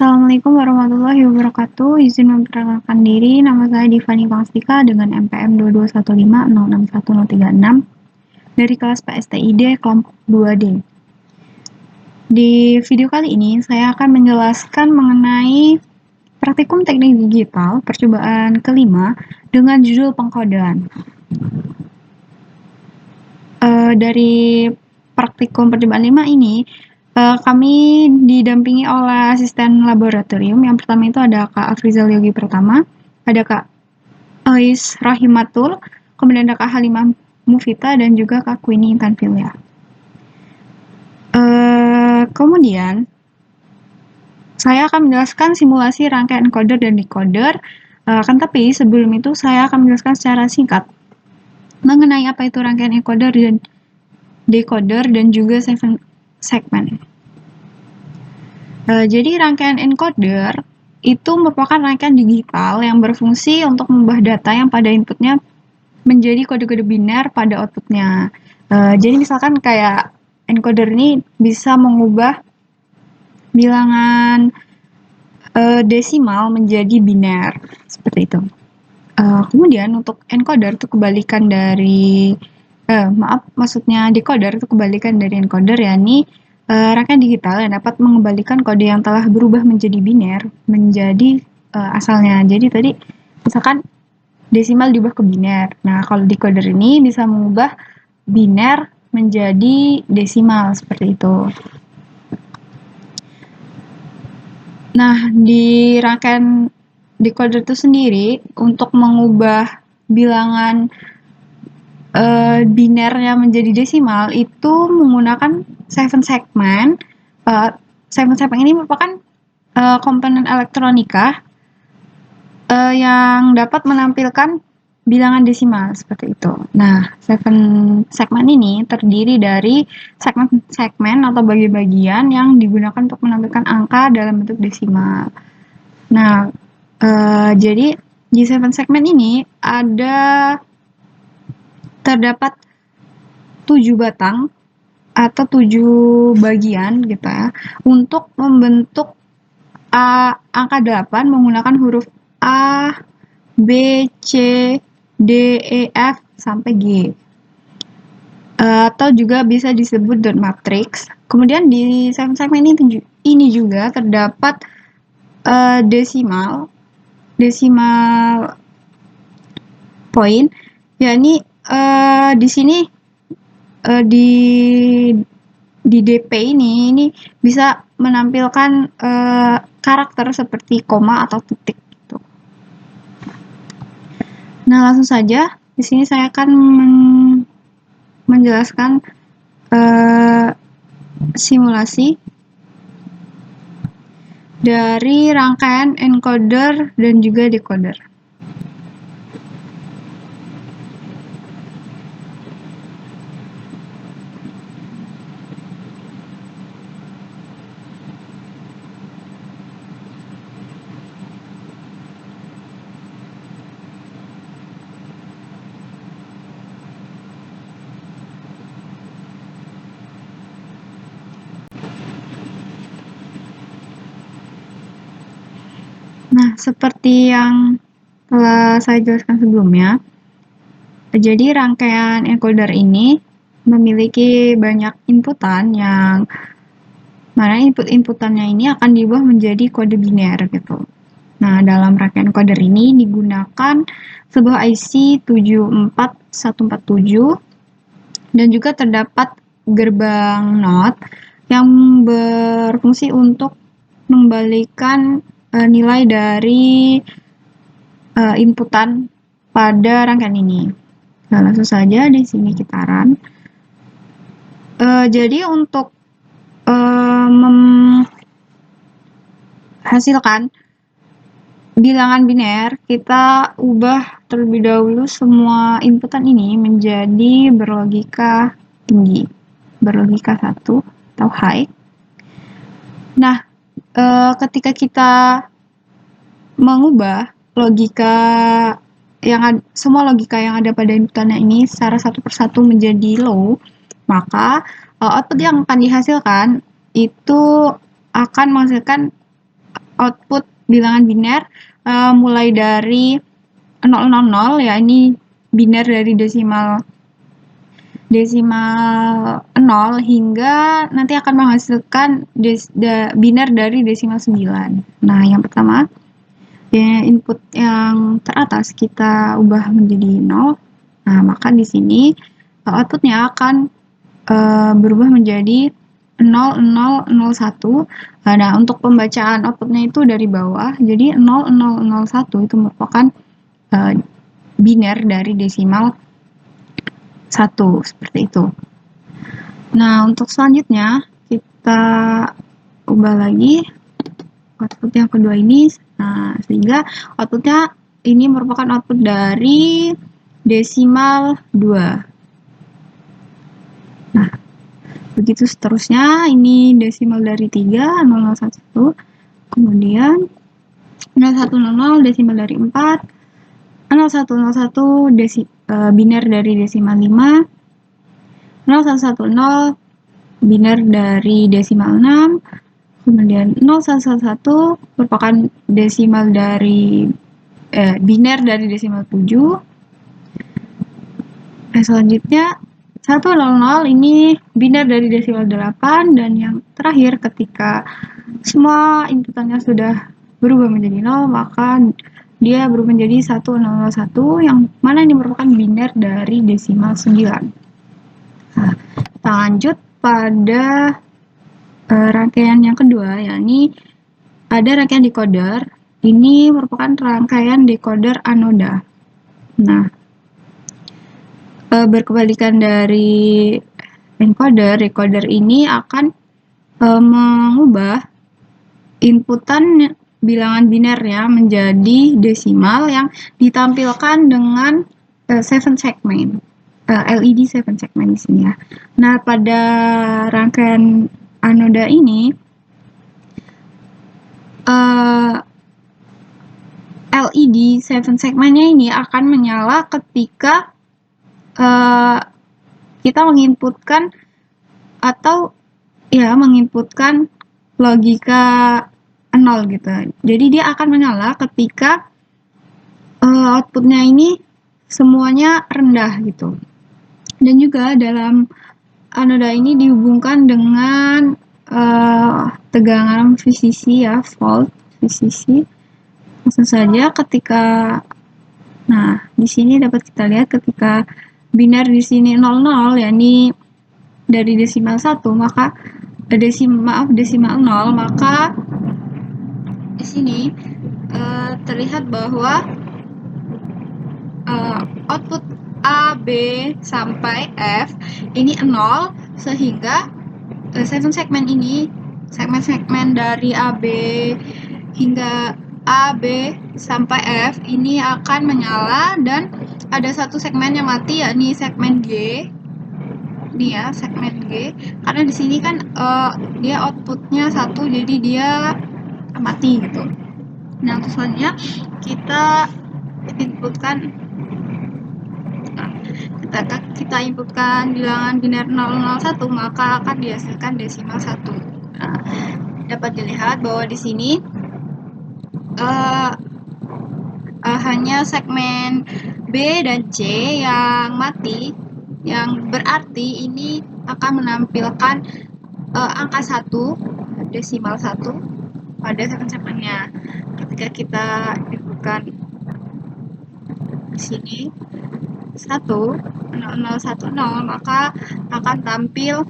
Assalamualaikum warahmatullahi wabarakatuh. Izin memperkenalkan diri, nama saya Divani Pangstika dengan NPM 221506136 dari kelas PSTID kelompok 2D. Di video kali ini saya akan menjelaskan mengenai praktikum teknik digital percobaan kelima dengan judul pengkodean. Dari praktikum percobaan 5 ini, kami didampingi oleh asisten laboratorium. Yang pertama itu ada Kak Afrizal Yogi Pertama, ada Kak Ais Rahimatul, kemudian ada Kak Halimah Mufita, dan juga Kak Queenie Intanfilia. Kemudian, saya akan menjelaskan simulasi rangkaian encoder dan decoder, tapi sebelum itu saya akan menjelaskan secara singkat mengenai apa itu rangkaian encoder dan decoder dan juga segmen. Jadi rangkaian encoder itu merupakan rangkaian digital yang berfungsi untuk mengubah data yang pada inputnya menjadi kode-kode biner pada outputnya. Jadi misalkan kayak encoder ini bisa mengubah bilangan desimal menjadi biner seperti itu. Kemudian untuk encoder itu kebalikan dari decoder itu kebalikan dari encoder, yakni rangkaian digital yang dapat mengembalikan kode yang telah berubah menjadi biner menjadi asalnya. Jadi tadi misalkan desimal diubah ke biner. Nah, kalau decoder ini bisa mengubah biner menjadi desimal seperti itu. Nah, di rangkaian decoder itu sendiri untuk mengubah bilangan binernya menjadi desimal itu menggunakan 7 segment. 7 segment ini merupakan komponen elektronika yang dapat menampilkan bilangan desimal seperti itu. Nah, 7 segment ini terdiri dari segmen atau bagian-bagian yang digunakan untuk menampilkan angka dalam bentuk desimal. Nah, jadi di 7 segmen ini terdapat 7 batang atau 7 bagian gitu ya, untuk membentuk angka 8 menggunakan huruf A, B, C, D, E, F, sampai G. Atau juga bisa disebut dot matrix. Kemudian di segmen ini juga terdapat desimal point, yakni di sini di DP ini bisa menampilkan karakter seperti koma atau titik gitu. Nah, langsung saja di sini saya akan menjelaskan simulasi dari rangkaian encoder dan juga decoder. Nah, seperti yang telah saya jelaskan sebelumnya, jadi rangkaian encoder ini memiliki banyak inputan yang mana input-inputannya ini akan diubah menjadi kode biner gitu. Nah, dalam rangkaian encoder ini digunakan sebuah IC 74147 dan juga terdapat gerbang NOT yang berfungsi untuk mengembalikan nilai dari inputan pada rangkaian ini. Nah, langsung saja di sini kita run. Jadi untuk menghasilkan bilangan biner, kita ubah terlebih dahulu semua inputan ini menjadi berlogika tinggi, berlogika 1 atau high. Nah, ketika kita mengubah semua logika yang ada pada inputannya ini secara satu persatu menjadi low, maka output yang akan dihasilkan itu akan menghasilkan output bilangan biner mulai dari 000 ya, ini biner dari desimal 0 hingga nanti akan menghasilkan biner dari desimal 9. Nah, yang pertama, ya, input yang teratas kita ubah menjadi 0. Nah, maka di sini outputnya akan berubah menjadi 0001. Nah, untuk pembacaan outputnya itu dari bawah, jadi 0001 itu merupakan biner dari desimal 1, seperti itu. Nah, untuk selanjutnya kita ubah lagi output yang kedua ini. Nah, sehingga outputnya ini merupakan output dari desimal 2. Nah, begitu seterusnya, ini desimal dari 3, 0011, kemudian 0100 desimal dari 4, 0101 biner dari desimal 5, 0110 biner dari desimal 6, kemudian 0111 merupakan desimal dari biner dari desimal 7. Selanjutnya 100 ini biner dari desimal 8, dan yang terakhir ketika semua inputannya sudah berubah menjadi 0, maka dia berubah menjadi 1001 yang mana ini merupakan biner dari desimal 9. Nah, kita lanjut pada rangkaian yang kedua, yakni ada rangkaian decoder. Ini merupakan rangkaian decoder anoda. Nah, berkebalikan dari encoder, decoder ini akan mengubah inputan bilangan binernya menjadi desimal yang ditampilkan dengan 7 segment. LED 7 segment di sini ya. Nah, pada rangkaian anoda ini LED 7 segmentnya ini akan menyala ketika kita menginputkan atau ya menginputkan logika 0 gitu. Jadi dia akan menyala ketika outputnya ini semuanya rendah gitu. Dan juga dalam anoda ini dihubungkan dengan tegangan VCC ya, volt VCC. Langsung saja ketika, nah di sini dapat kita lihat ketika biner di sini 00, yakni dari desimal 1, maka desimal 0, maka di sini terlihat bahwa output A, B, sampai F ini 0, sehingga segmen ini, segmen-segmen dari A, B hingga A, B, sampai F ini akan menyala, dan ada satu segmen yang mati, yakni segmen G. Ini ya, segmen G. Karena di sini kan dia outputnya 1, jadi dia mati gitu. Nah, terus selanjutnya kita inputkan bilangan biner 001, maka akan dihasilkan desimal 1. Nah, dapat dilihat bahwa di sini hanya segmen B dan C yang mati, yang berarti ini akan menampilkan angka 1, desimal 1 pada segmen-segmennya. Ketika kita inputkan di sini 1010, maka akan tampil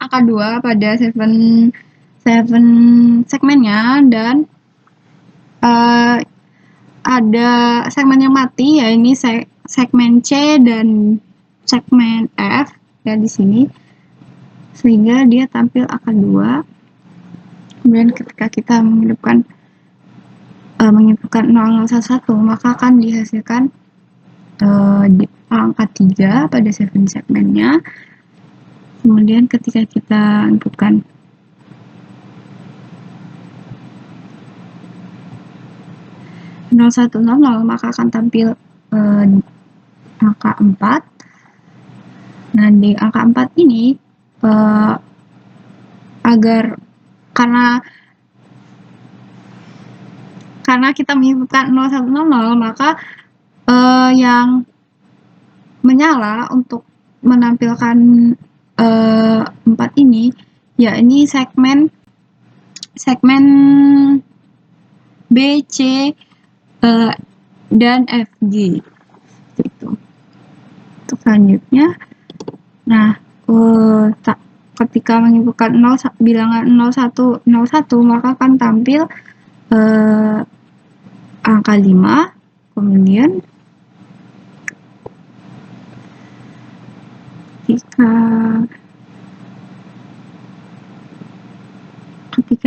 angka 2 pada 7 segmennya, dan ada segmen yang mati, ya ini segmen C dan segmen F ya di sini, sehingga dia tampil angka 2. Kemudian ketika kita menginputkan 0011, maka akan dihasilkan angka 3 pada 7 segmennya. Kemudian ketika kita inputkan nol satu nol nol, maka akan tampil angka 4. Nah, di angka 4 ini karena karena kita menyebutkan 0100, maka yang menyala untuk menampilkan 4 ini, ya ini segmen B, C, dan F, G. Itu. Untuk selanjutnya, nah ketika menyebutkan bilangan 0101, maka akan tampil angka 5, kemudian ketika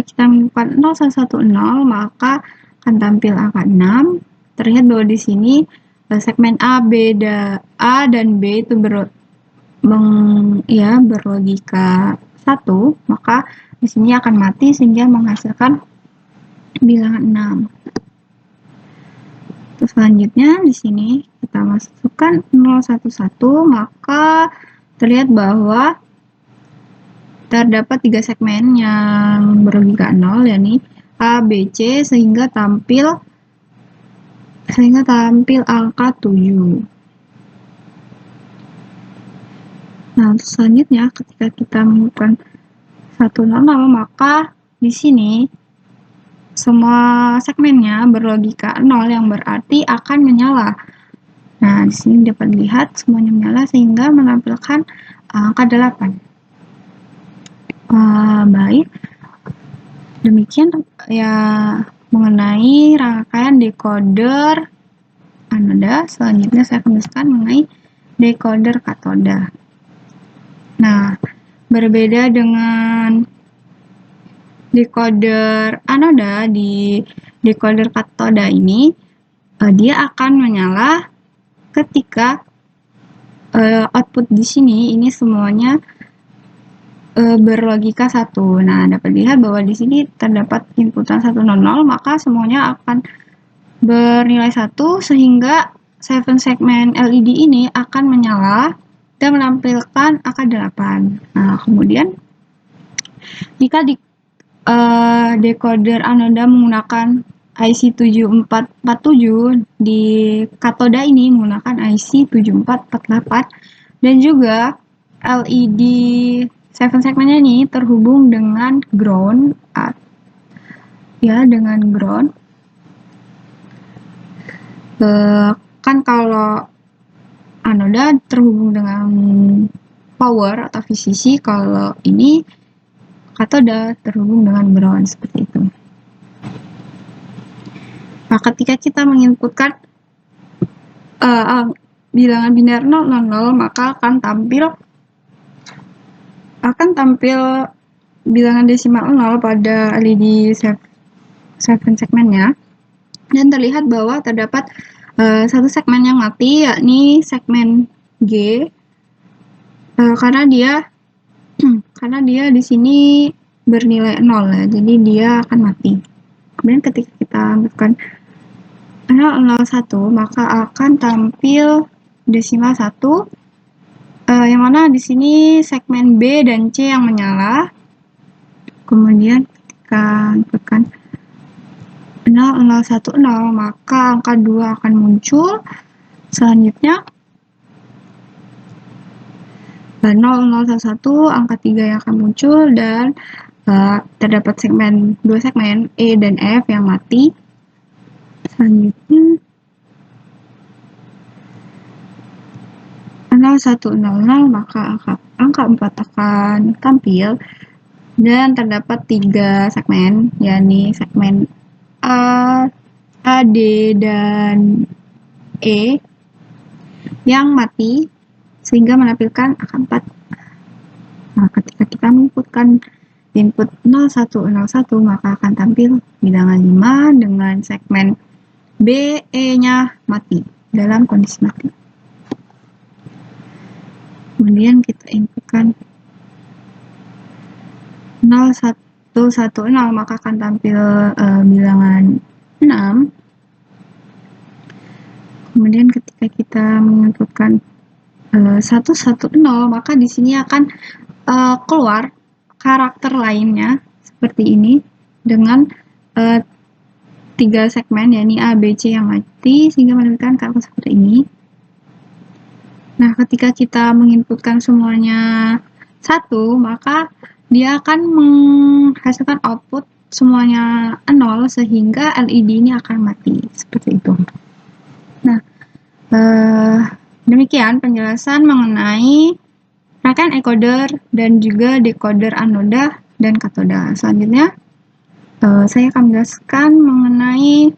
kita menyebutkan 0110, maka akan tampil angka 6. Terlihat bahwa di sini segmen A dan B itu berlogika 1, maka di sini akan mati sehingga menghasilkan bilangan 6. Terus selanjutnya di sini kita masukkan 011, maka terlihat bahwa terdapat 3 segmen yang berlogika 0, yakni A, B, C, sehingga tampil angka 7. Nah, selanjutnya ketika kita menemukan 100, maka di sini semua segmennya berlogika 0 yang berarti akan menyala. Nah, di sini dapat dilihat semuanya menyala sehingga menampilkan angka 8. Baik. Demikian ya mengenai rangkaian decoder anoda. Selanjutnya saya akan jelaskan mengenai decoder katoda. Nah, berbeda dengan decoder anoda, di decoder katoda ini dia akan menyala ketika output di sini ini semuanya berlogika 1. Nah, dapat dilihat bahwa di sini terdapat inputan 100, maka semuanya akan bernilai 1 sehingga 7 segmen LED ini akan menyala dan menampilkan angka 8. Nah, kemudian jika di decoder anoda menggunakan IC 7447, di katoda ini menggunakan IC 7448, dan juga LED 7 segmennya ini terhubung dengan ground, dengan ground. Kan kalau anoda terhubung dengan power atau VCC, kalau ini katoda terhubung dengan ground, seperti itu. Nah, ketika kita menginputkan bilangan biner 000, maka akan tampil bilangan desimal 0 pada LED 7 segmennya, dan terlihat bahwa terdapat satu segmen yang mati, yakni segmen G, karena dia di sini bernilai 0 ya, jadi dia akan mati. Kemudian ketika kita masukkan 001, maka akan tampil desimal 1, yang mana di sini segmen B dan C yang menyala. Kemudian ketika tekan 0010, maka angka 2 akan muncul. Selanjutnya 0011, angka 3 yang akan muncul, dan terdapat 2 segmen E dan F yang mati. Selanjutnya 0100, maka angka 4 akan tampil, dan terdapat 3 segmen, yakni segmen A, D, dan E yang mati sehingga menampilkan angka 4. Nah, ketika kita menginputkan input 0101, maka akan tampil bilangan 5 dengan segmen B, E-nya mati, dalam kondisi mati. Kemudian kita inputkan 0110, maka akan tampil bilangan 6. Kemudian ketika kita menginputkan 110, maka di sini akan keluar karakter lainnya seperti ini dengan 3 segmen, yakni A, B, C yang mati, sehingga menampilkan karakter seperti ini. Nah, ketika kita menginputkan semuanya 1, maka dia akan menghasilkan output semuanya 0, sehingga LED ini akan mati, seperti itu. Nah, demikian penjelasan mengenai rangkaian encoder dan juga decoder anoda dan katoda. Selanjutnya, saya akan menjelaskan mengenai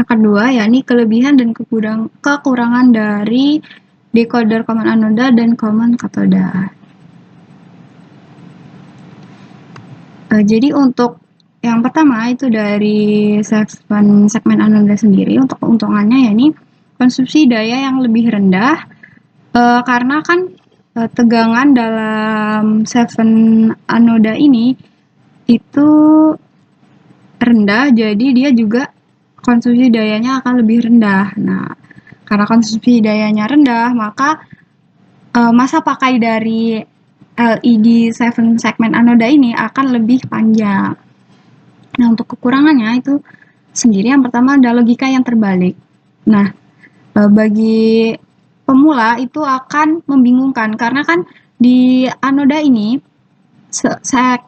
yang kedua, yakni kelebihan dan kekurangan dari decoder common anoda dan common katoda. Jadi untuk yang pertama itu dari segmen anoda sendiri, untuk keuntungannya yakni konsumsi daya yang lebih rendah, karena kan tegangan dalam seven anoda ini itu rendah, jadi dia juga konsumsi dayanya akan lebih rendah. Nah, karena konsumsi dayanya rendah, maka masa pakai dari LED 7 segmen anoda ini akan lebih panjang. Nah, untuk kekurangannya itu sendiri yang pertama ada logika yang terbalik. Nah, bagi pemula itu akan membingungkan karena kan di anoda ini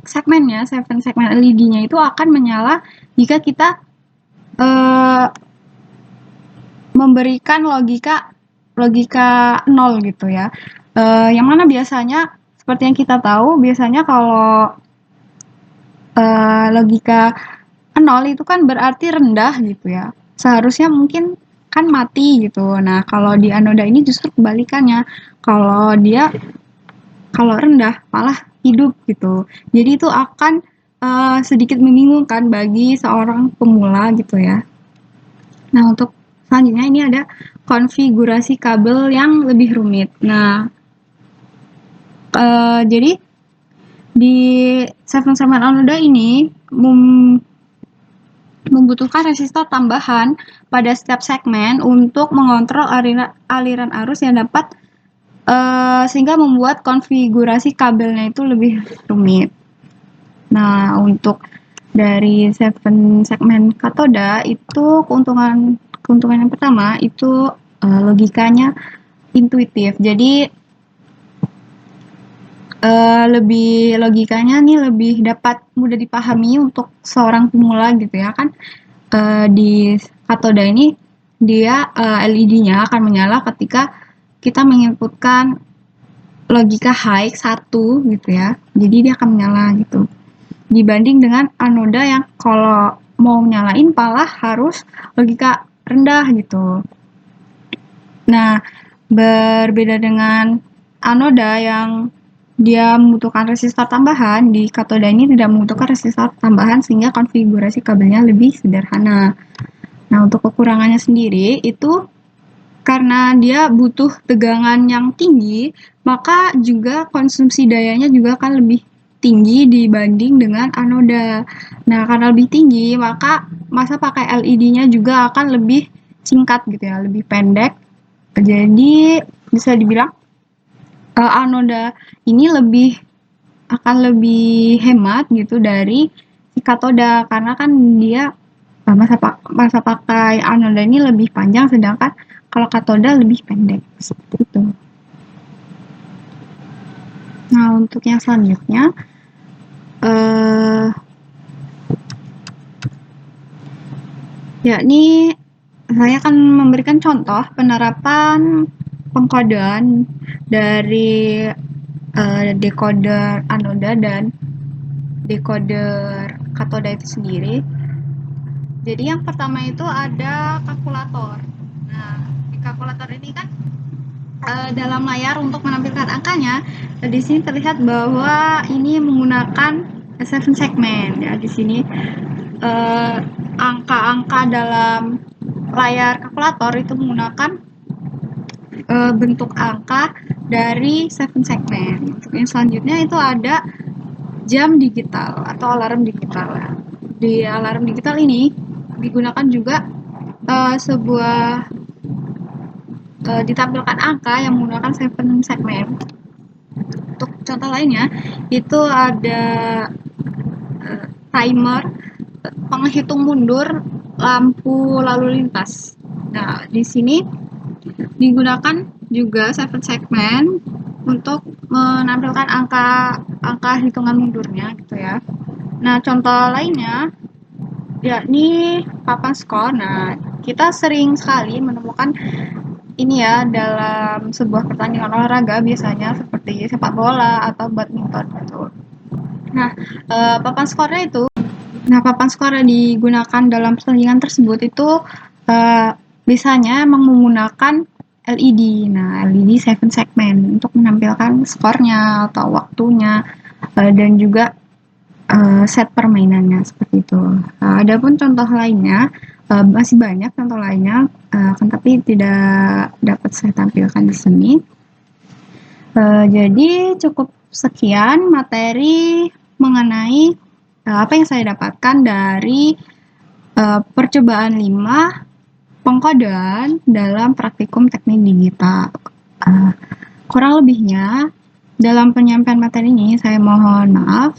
segmennya, 7 segmen LED-nya itu akan menyala jika kita memberikan logika 0 gitu ya. Yang mana biasanya seperti yang kita tahu, biasanya kalau logika 0 itu kan berarti rendah gitu ya. Seharusnya mungkin kan mati gitu. Nah, kalau di anoda ini justru kebalikannya. Kalau rendah malah hidup gitu. Jadi itu akan sedikit membingungkan bagi seorang pemula gitu ya. Nah, untuk selanjutnya ini ada konfigurasi kabel yang lebih rumit. Nah, jadi di 7 segmen anoda ini membutuhkan resistor tambahan pada setiap segmen untuk mengontrol aliran arus yang dapat sehingga membuat konfigurasi kabelnya itu lebih rumit. Nah, untuk dari 7 segmen katoda itu keuntungan yang pertama itu logikanya intuitif. Jadi logikanya nih lebih dapat mudah dipahami untuk seorang pemula gitu ya kan. Di katoda ini dia LED-nya akan menyala ketika kita menginputkan logika high 1 gitu ya. Jadi dia akan menyala gitu. Dibanding dengan anoda yang kalau mau nyalain malah harus logika rendah gitu. Nah, berbeda dengan anoda yang dia membutuhkan resistor tambahan, di katoda ini tidak membutuhkan resistor tambahan sehingga konfigurasi kabelnya lebih sederhana. Nah, untuk kekurangannya sendiri itu karena dia butuh tegangan yang tinggi, maka juga konsumsi dayanya juga akan lebih tinggi dibanding dengan anoda. Nah, karena lebih tinggi, maka masa pakai LED-nya juga akan lebih singkat gitu ya, lebih pendek. Jadi bisa dibilang anoda ini akan lebih hemat gitu dari si katoda karena kan dia masa pakai anoda ini lebih panjang sedangkan kalau katoda lebih pendek seperti itu. Nah, untuk yang selanjutnya yakni saya akan memberikan contoh penerapan pengkodean dari decoder anoda dan decoder katoda itu sendiri. Jadi yang pertama itu ada kalkulator. Nah, di kalkulator ini kan dalam layar untuk menampilkan angkanya, di sini terlihat bahwa ini menggunakan 7 segmen ya. Di sini angka-angka dalam layar kalkulator itu menggunakan bentuk angka dari 7 segmen. Untuk yang selanjutnya itu ada jam digital atau alarm digital. Di alarm digital ini digunakan juga sebuah ditampilkan angka yang menggunakan 7 segmen. Untuk contoh lainnya, itu ada timer penghitung mundur lampu lalu lintas. Nah, di sini digunakan juga 7 segmen untuk menampilkan angka hitungan mundurnya gitu ya. Nah, contoh lainnya yakni papan skor. Nah, kita sering sekali menemukan ini ya dalam sebuah pertandingan olahraga biasanya seperti sepak bola atau badminton gitu. Nah, papan skornya itu papan skor yang digunakan dalam pertandingan tersebut itu biasanya emang menggunakan LED. Nah, LED 7 segmen untuk menampilkan skornya atau waktunya dan juga set permainannya seperti itu. Adapun contoh lainnya masih banyak contoh lainnya, kan tapi tidak dapat saya tampilkan di sini. Jadi cukup sekian materi mengenai apa yang saya dapatkan dari percobaan 5 pengkodean dalam praktikum teknik digital. Kurang lebihnya dalam penyampaian materi ini saya mohon maaf.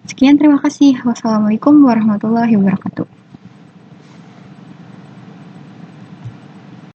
Sekian, terima kasih. Wassalamualaikum warahmatullahi wabarakatuh.